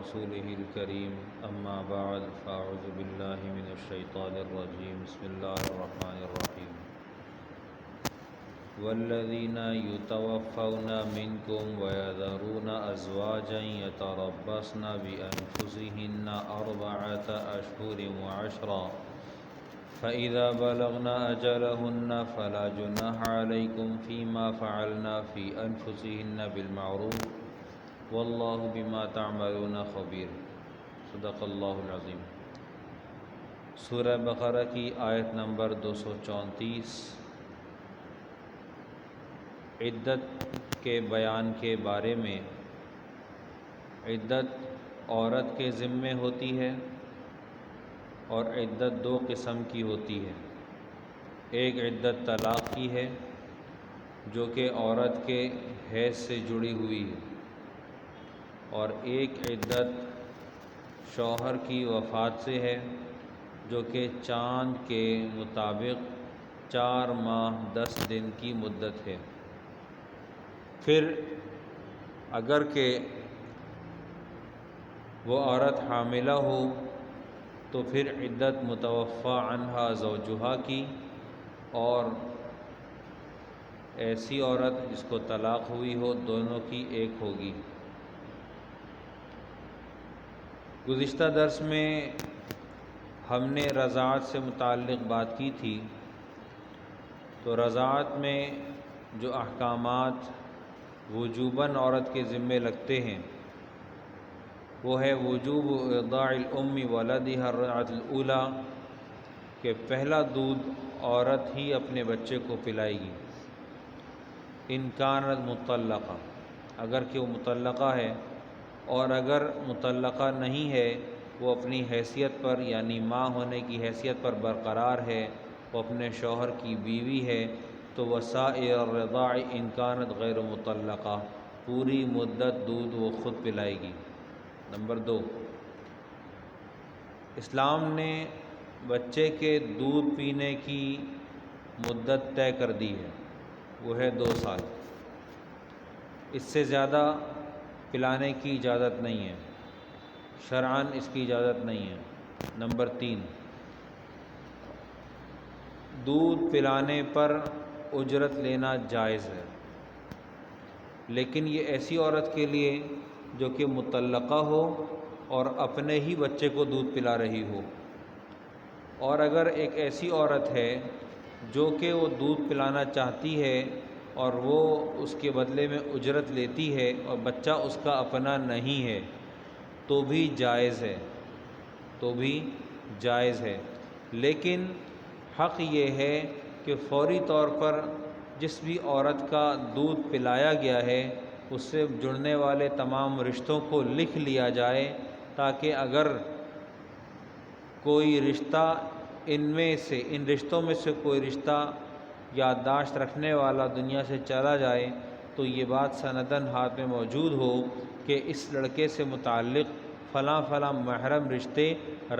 ورسوله الكريم أما بعد فأعوذ بالله من الشيطان الرجيم بسم الله الرحمن الرحيم والذين يتوفون منكم ويذرون أزواجا يتربصن بأنفسهن 4 أشهر وعشرا فإذا بلغن أجلهن فلا جناح عليكم فيما فعلن في أنفسهن بالمعروف واللہ بما تعملون خبیر۔ صدق اللہ العظیم۔ سورہ بقرہ کی آیت نمبر 234 عدت کے بیان کے بارے میں۔ عدت عورت کے ذمے ہوتی ہے اور عدت 2 قسم کی ہوتی ہے۔ ایک عدت طلاق کی ہے جو کہ عورت کے حیض سے جڑی ہوئی ہے، اور ایک عدت شوہر کی وفات سے ہے جو کہ چاند کے مطابق 4 ماہ 10 دن کی مدت ہے۔ پھر اگر کہ وہ عورت حاملہ ہو تو پھر عدت متوفی عنہا زوجہا کی، اور ایسی عورت جس کو طلاق ہوئی ہو دونوں کی ایک ہوگی۔ گزشتہ درس میں ہم نے رضاعت سے متعلق بات کی تھی، تو رضاعت میں جو احکامات وجوباً عورت کے ذمے لگتے ہیں وہ ہے وجوب ارضاع الام ولدها الرضعۃ الاولی، کہ پہلا دودھ عورت ہی اپنے بچے کو پلائے گی۔ ان کانت مطلقہ، اگر کہ وہ مطلقہ ہے، اور اگر مطلقہ نہیں ہے، وہ اپنی حیثیت پر یعنی ماں ہونے کی حیثیت پر برقرار ہے، وہ اپنے شوہر کی بیوی ہے، تو وسائر الرضاع ان کانت غیر مطلقہ، پوری مدت دودھ وہ خود پلائے گی۔ نمبر 2، اسلام نے بچے کے دودھ پینے کی مدت طے کر دی ہے، وہ ہے 2 سال۔ اس سے زیادہ پلانے کی اجازت نہیں ہے، شرعاً اس کی اجازت نہیں ہے۔ نمبر 3، دودھ پلانے پر اجرت لینا جائز ہے، لیکن یہ ایسی عورت کے لیے جو کہ مطلقہ ہو اور اپنے ہی بچے کو دودھ پلا رہی ہو۔ اور اگر ایک ایسی عورت ہے جو کہ وہ دودھ پلانا چاہتی ہے اور وہ اس کے بدلے میں اجرت لیتی ہے اور بچہ اس کا اپنا نہیں ہے تو بھی جائز ہے، لیکن حق یہ ہے کہ فوری طور پر جس بھی عورت کا دودھ پلایا گیا ہے اس سے جڑنے والے تمام رشتوں کو لکھ لیا جائے، تاکہ اگر کوئی رشتہ ان رشتوں میں سے کوئی رشتہ یادداشت رکھنے والا دنیا سے چلا جائے تو یہ بات سنداً ہاتھ میں موجود ہو کہ اس لڑکے سے متعلق فلاں فلاں محرم رشتے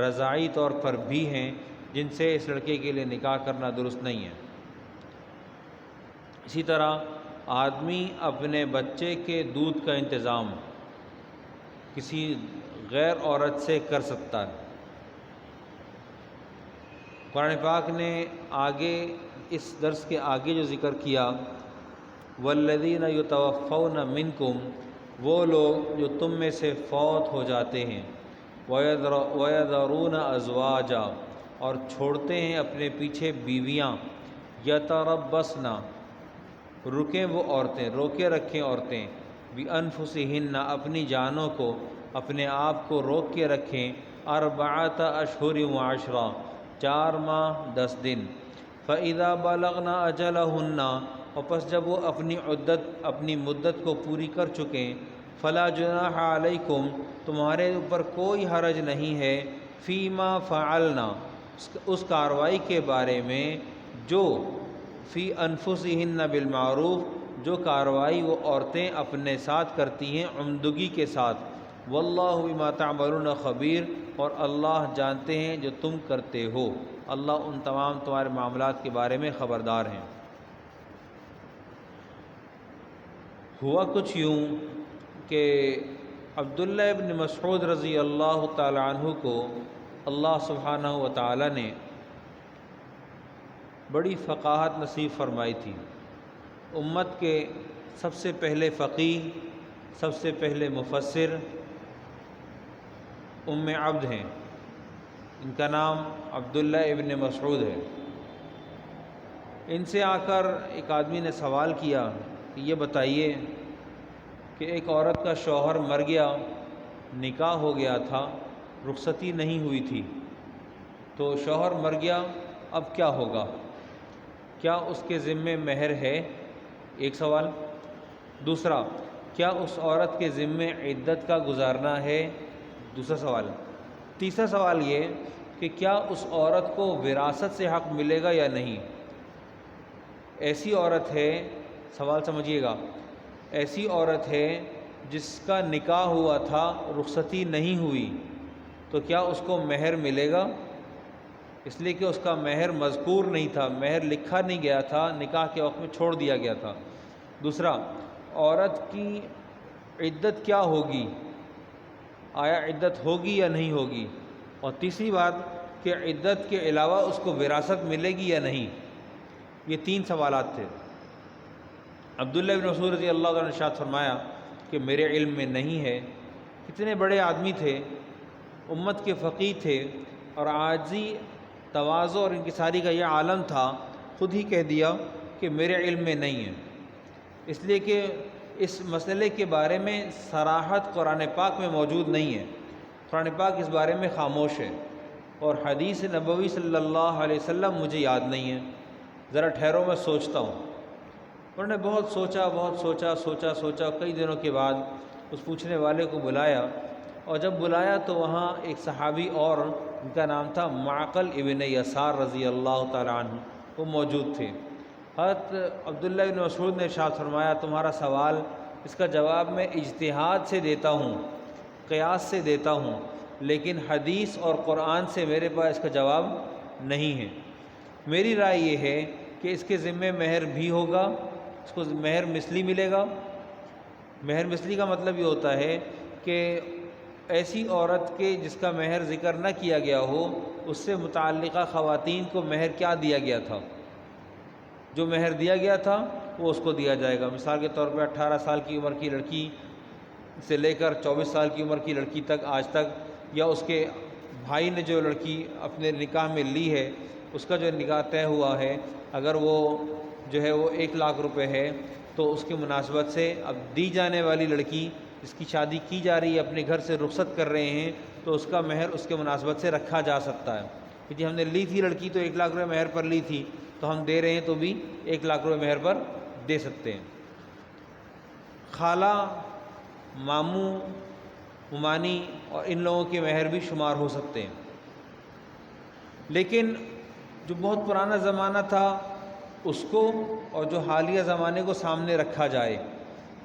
رضاعی طور پر بھی ہیں جن سے اس لڑکے کے لیے نکاح کرنا درست نہیں ہے۔ اسی طرح آدمی اپنے بچے کے دودھ کا انتظام کسی غیر عورت سے کر سکتا ہے۔ قرآن پاک نے آگے اس درس کے آگے جو ذکر کیا، والذین یتوفون منکم، وہ لوگ جو تم میں سے فوت ہو جاتے ہیں، ویذرون ازواجا، اور چھوڑتے ہیں اپنے پیچھے بیویاں، یتربصن، رکیں وہ عورتیں، روکے رکھیں عورتیں، بانفسہن، اپنی جانوں کو، اپنے آپ کو روک کے رکھیں، 4 اشہر وعشرا، 4 ماہ 10 دن، فاذا بلغن اجلہن، اور پس جب وہ اپنی مدت کو پوری کر چکیں، فلا جناح علیکم، تمہارے اوپر کوئی حرج نہیں ہے، فیما فعلنا، اس کارروائی کے بارے میں جو فی انفسہن بالمعروف، جو کارروائی وہ عورتیں اپنے ساتھ کرتی ہیں عمدگی کے ساتھ، واللہ بما تعملون خبیر، اور اللہ جانتے ہیں جو تم کرتے ہو، اللہ ان تمام تمہارے معاملات کے بارے میں خبردار ہیں۔ ہوا کچھ یوں کہ عبداللہ ابن مسعود رضی اللہ تعالی عنہ کو اللہ سبحانہ و تعالی نے بڑی فقاہت نصیب فرمائی تھی۔ امت کے سب سے پہلے فقیہ، سب سے پہلے مفسر ام عبد ہیں، ان کا نام عبداللہ ابن مسعود ہے۔ ان سے آ کر ایک آدمی نے سوال کیا کہ یہ بتائیے کہ ایک عورت کا شوہر مر گیا، نکاح ہو گیا تھا، رخصتی نہیں ہوئی تھی، تو شوہر مر گیا، اب کیا ہوگا؟ کیا اس کے ذمے مہر ہے؟ ایک سوال۔ دوسرا، کیا اس عورت کے ذمے عدت کا گزارنا ہے؟ دوسرا سوال۔ تیسرا سوال یہ کہ کیا اس عورت کو وراثت سے حق ملے گا یا نہیں؟ ایسی عورت ہے، سوال سمجھیے گا، ایسی عورت ہے جس کا نکاح ہوا تھا، رخصتی نہیں ہوئی، تو کیا اس کو مہر ملے گا؟ اس لیے کہ اس کا مہر مذکور نہیں تھا، مہر لکھا نہیں گیا تھا، نکاح کے وقت میں چھوڑ دیا گیا تھا۔ دوسرا، عورت کی عدت کیا ہوگی؟ آیا عدت ہوگی یا نہیں ہوگی؟ اور تیسری بات کہ عدت کے علاوہ اس کو وراثت ملے گی یا نہیں؟ یہ تین سوالات تھے۔ عبداللہ بن مسعود رضی اللہ عنہ نے ارشاد فرمایا کہ میرے علم میں نہیں ہے۔ کتنے بڑے آدمی تھے، امت کے فقیہ تھے، اور عاجزی، تواضع اور انکساری کا یہ عالم تھا، خود ہی کہہ دیا کہ میرے علم میں نہیں ہے، اس لیے کہ اس مسئلے کے بارے میں صراحت قرآن پاک میں موجود نہیں ہے۔ قرآن پاک اس بارے میں خاموش ہے، اور حدیث نبوی صلی اللہ علیہ وسلم مجھے یاد نہیں ہے، ذرا ٹھہرو میں سوچتا ہوں۔ انہوں نے بہت سوچا، کئی دنوں کے بعد اس پوچھنے والے کو بلایا، اور جب بلایا تو وہاں ایک صحابی اور ان کا نام تھا معقل ابن یسار رضی اللہ تعالیٰ عنہ، وہ موجود تھے۔ حضرت عبداللہ ابن مسعود نے ارشاد فرمایا تمہارا سوال، اس کا جواب میں اجتہاد سے دیتا ہوں، قیاس سے دیتا ہوں، لیکن حدیث اور قرآن سے میرے پاس اس کا جواب نہیں ہے۔ میری رائے یہ ہے کہ اس کے ذمے مہر بھی ہوگا، اس کو مہر مثلی ملے گا۔ مہر مثلی کا مطلب یہ ہوتا ہے کہ ایسی عورت کے جس کا مہر ذکر نہ کیا گیا ہو، اس سے متعلقہ خواتین کو مہر کیا دیا گیا تھا، جو مہر دیا گیا تھا وہ اس کو دیا جائے گا۔ مثال کے طور پہ 18 سال کی عمر کی لڑکی سے لے کر 24 سال کی عمر کی لڑکی تک، آج تک، یا اس کے بھائی نے جو لڑکی اپنے نکاح میں لی ہے، اس کا جو نکاح طے ہوا ہے، اگر وہ جو ہے وہ 1 لاکھ روپے ہے، تو اس کی مناسبت سے اب دی جانے والی لڑکی جس کی شادی کی جا رہی ہے، اپنے گھر سے رخصت کر رہے ہیں، تو اس کا مہر اس کے مناسبت سے رکھا جا سکتا ہے کہ جی ہم نے لی تھی لڑکی تو 1 لاکھ روپے مہر پر لی تھی، تو ہم دے رہے ہیں تو بھی 1 لاکھ روپے مہر پر دے سکتے ہیں۔ خالہ، ماموں، ممانی اور ان لوگوں کے مہر بھی شمار ہو سکتے ہیں۔ لیکن جو بہت پرانا زمانہ تھا اس کو، اور جو حالیہ زمانے کو سامنے رکھا جائے،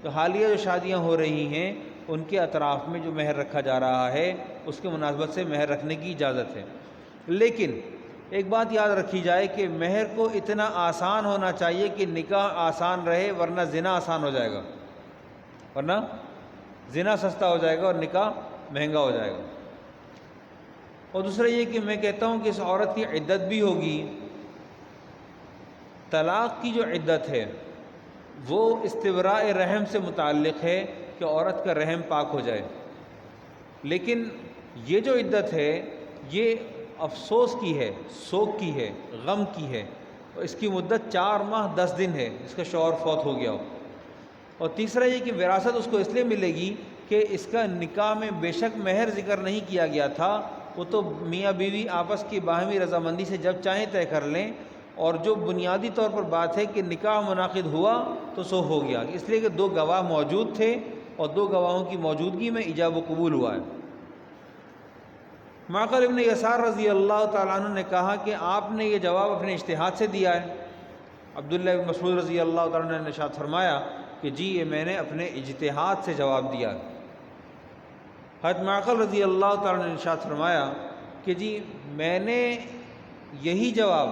تو حالیہ جو شادیاں ہو رہی ہیں ان کے اطراف میں جو مہر رکھا جا رہا ہے، اس کے مناسبت سے مہر رکھنے کی اجازت ہے۔ لیکن ایک بات یاد رکھی جائے کہ مہر کو اتنا آسان ہونا چاہیے کہ نکاح آسان رہے، ورنہ زنا آسان ہو جائے گا، ورنہ زنا سستا ہو جائے گا اور نکاح مہنگا ہو جائے گا۔ اور دوسرا یہ کہ میں کہتا ہوں کہ اس عورت کی عدت بھی ہوگی۔ طلاق کی جو عدت ہے وہ استبراء رحم سے متعلق ہے کہ عورت کا رحم پاک ہو جائے، لیکن یہ جو عدت ہے یہ افسوس کی ہے، سوگ کی ہے، غم کی ہے، اور اس کی مدت 4 ماہ 10 دن ہے، اس کا شوہر فوت ہو گیا ہو۔ اور تیسرا یہ کہ وراثت اس کو اس لیے ملے گی کہ اس کا نکاح میں بے شک مہر ذکر نہیں کیا گیا تھا، وہ تو میاں بیوی آپس کی باہمی رضامندی سے جب چاہیں طے کر لیں، اور جو بنیادی طور پر بات ہے کہ نکاح منعقد ہوا تو سو ہو گیا، اس لیے کہ 2 گواہ موجود تھے اور 2 گواہوں کی موجودگی میں ایجاب و قبول ہوا ہے۔ معقل ابن یسار رضی اللہ تعالیٰ عنہ نے کہا کہ آپ نے یہ جواب اپنے اجتہاد سے دیا ہے۔ عبداللہ بن مسعود رضی اللہ تعالیٰ عنہ نے ارشاد فرمایا کہ جی یہ میں نے اپنے اجتہاد سے جواب دیا۔ حضرت معقل رضی اللہ تعالیٰ عنہ نے ارشاد فرمایا کہ جی میں نے یہی جواب،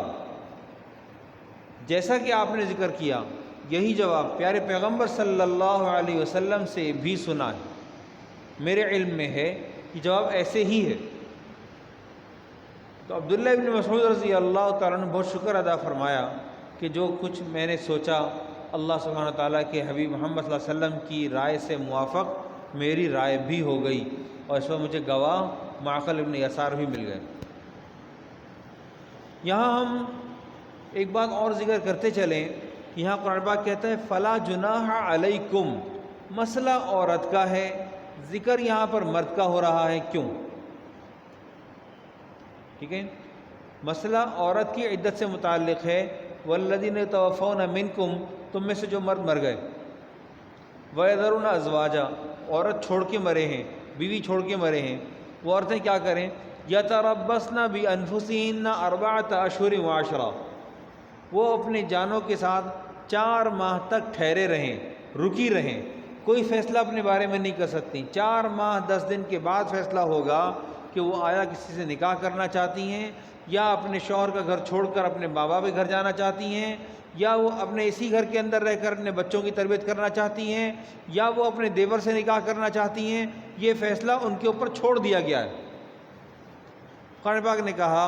جیسا کہ آپ نے ذکر کیا، یہی جواب پیارے پیغمبر صلی اللہ علیہ وسلم سے بھی سنا ہے۔ میرے علم میں ہے کہ جواب ایسے ہی ہے۔ تو عبداللہ ابن مسعود رضی اللہ تعالیٰ نے بہت شکر ادا فرمایا کہ جو کچھ میں نے سوچا اللہ سبحانہ تعالیٰ کے حبیب محمد صلی اللہ علیہ وسلم کی رائے سے موافق میری رائے بھی ہو گئی، اور اس میں مجھے گواہ معقل ابن یسار بھی مل گئے۔ یہاں ہم ایک بات اور ذکر کرتے چلیں، یہاں قرآن پاک کہتا ہے فلا جناح علیکم، مسئلہ عورت کا ہے، ذکر یہاں پر مرد کا ہو رہا ہے، کیوں؟ ٹھیک ہے، مسئلہ عورت کی عدت سے متعلق ہے، والذین یتوفون منکم، تم میں سے جو مرد مر گئے، وَيَذَرُونَ أَزْوَاجًا، عورت چھوڑ کے مرے ہیں، بیوی چھوڑ کے مرے ہیں، وہ عورتیں کیا کریں؟ یتربصن بانفسہن 4 اشہر وعشرہ، وہ اپنی جانوں کے ساتھ 4 ماہ تک ٹھہرے رہیں، رکی رہیں، کوئی فیصلہ اپنے بارے میں نہیں کر سکتی۔ 4 ماہ 10 دن کے بعد فیصلہ ہوگا کہ وہ آیا کسی سے نکاح کرنا چاہتی ہیں، یا اپنے شوہر کا گھر چھوڑ کر اپنے ماں باپ کے گھر جانا چاہتی ہیں، یا وہ اپنے اسی گھر کے اندر رہ کر اپنے بچوں کی تربیت کرنا چاہتی ہیں، یا وہ اپنے دیور سے نکاح کرنا چاہتی ہیں۔ یہ فیصلہ ان کے اوپر چھوڑ دیا گیا ہے۔ قرآن پاک نے کہا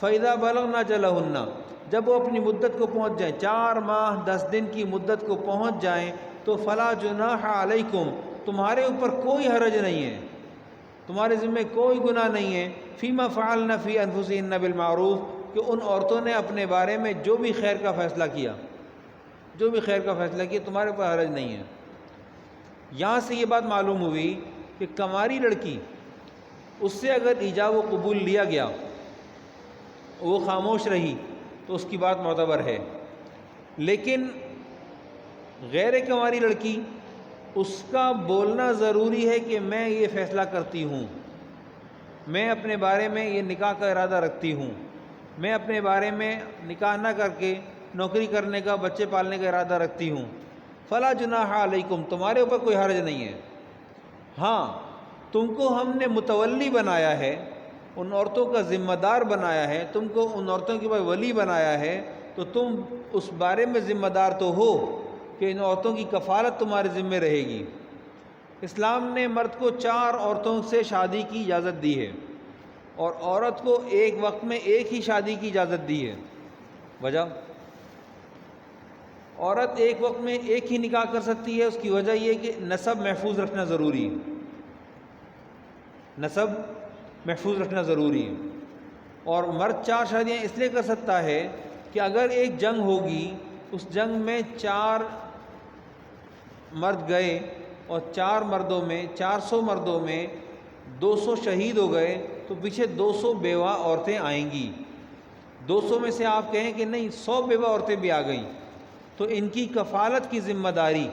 فَإِذَا بَلَغْنَ أَجَلَهُنَّ، جب وہ اپنی مدت کو پہنچ جائیں، 4 ماہ 10 دن کی مدت کو پہنچ جائیں، تو فَلَا جُنَاحَ عَلَيْكُمْ، تمہارے اوپر کوئی حرج نہیں ہے، تمہارے ذمہ کوئی گناہ نہیں ہے، فیما فعلن فی انفسہن بالمعروف، کہ ان عورتوں نے اپنے بارے میں جو بھی خیر کا فیصلہ کیا، جو بھی خیر کا فیصلہ کیا، تمہارے اوپر حرج نہیں ہے۔ یہاں سے یہ بات معلوم ہوئی کہ کنواری لڑکی، اس سے اگر ایجاب و قبول لیا گیا، وہ خاموش رہی تو اس کی بات معتبر ہے، لیکن غیر کنواری لڑکی، اس کا بولنا ضروری ہے کہ میں یہ فیصلہ کرتی ہوں، میں اپنے بارے میں یہ نکاح کا ارادہ رکھتی ہوں، میں اپنے بارے میں نکاح نہ کر کے نوکری کرنے کا، بچے پالنے کا ارادہ رکھتی ہوں۔ فلا جناح علیکم، تمہارے اوپر کوئی حرج نہیں ہے۔ ہاں، تم کو ہم نے متولی بنایا ہے، ان عورتوں کا ذمہ دار بنایا ہے، تم کو ان عورتوں کے اوپر ولی بنایا ہے، تو تم اس بارے میں ذمہ دار تو ہو کہ ان عورتوں کی کفالت تمہارے ذمہ رہے گی۔ اسلام نے مرد کو 4 عورتوں سے شادی کی اجازت دی ہے، اور عورت کو ایک وقت میں ایک ہی شادی کی اجازت دی ہے۔ وجہ، عورت ایک وقت میں ایک ہی نکاح کر سکتی ہے، اس کی وجہ یہ کہ نسب محفوظ رکھنا ضروری ہے، نسب محفوظ رکھنا ضروری ہے۔ اور مرد 4 شادیاں اس لیے کر سکتا ہے کہ اگر ایک جنگ ہوگی، اس جنگ میں 4 مرد گئے، اور 4 مردوں میں 400 مردوں میں 200 شہید ہو گئے، تو پیچھے 200 بیوہ عورتیں آئیں گی۔ 200 میں سے آپ کہیں کہ نہیں 100 بیوہ عورتیں بھی آ گئیں، تو ان کی کفالت کی ذمہ داری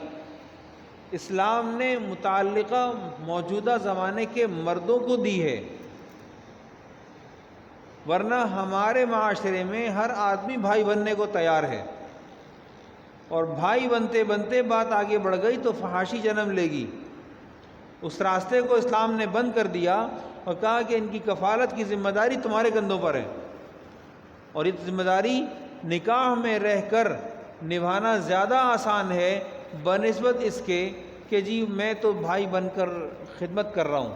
اسلام نے متعلقہ موجودہ زمانے کے مردوں کو دی ہے، ورنہ ہمارے معاشرے میں ہر آدمی بھائی بننے کو تیار ہے، اور بھائی بنتے بنتے بات آگے بڑھ گئی تو فحاشی جنم لے گی۔ اس راستے کو اسلام نے بند کر دیا اور کہا کہ ان کی کفالت کی ذمہ داری تمہارے کندھوں پر ہے، اور یہ ذمہ داری نکاح میں رہ کر نبھانا زیادہ آسان ہے بنسبت اس کے کہ جی میں تو بھائی بن کر خدمت کر رہا ہوں،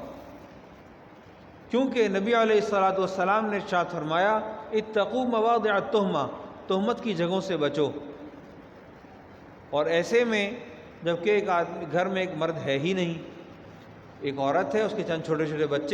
کیونکہ نبی علیہ الصلوۃ والسلام نے ارشاد فرمایا اتقوا مواضع التہمہ، تہمت کی جگہوں سے بچو۔ اور ایسے میں جب کہ ایک آدمی گھر میں ایک مرد ہے ہی نہیں، ایک عورت ہے، اس کے چند چھوٹے چھوٹے بچے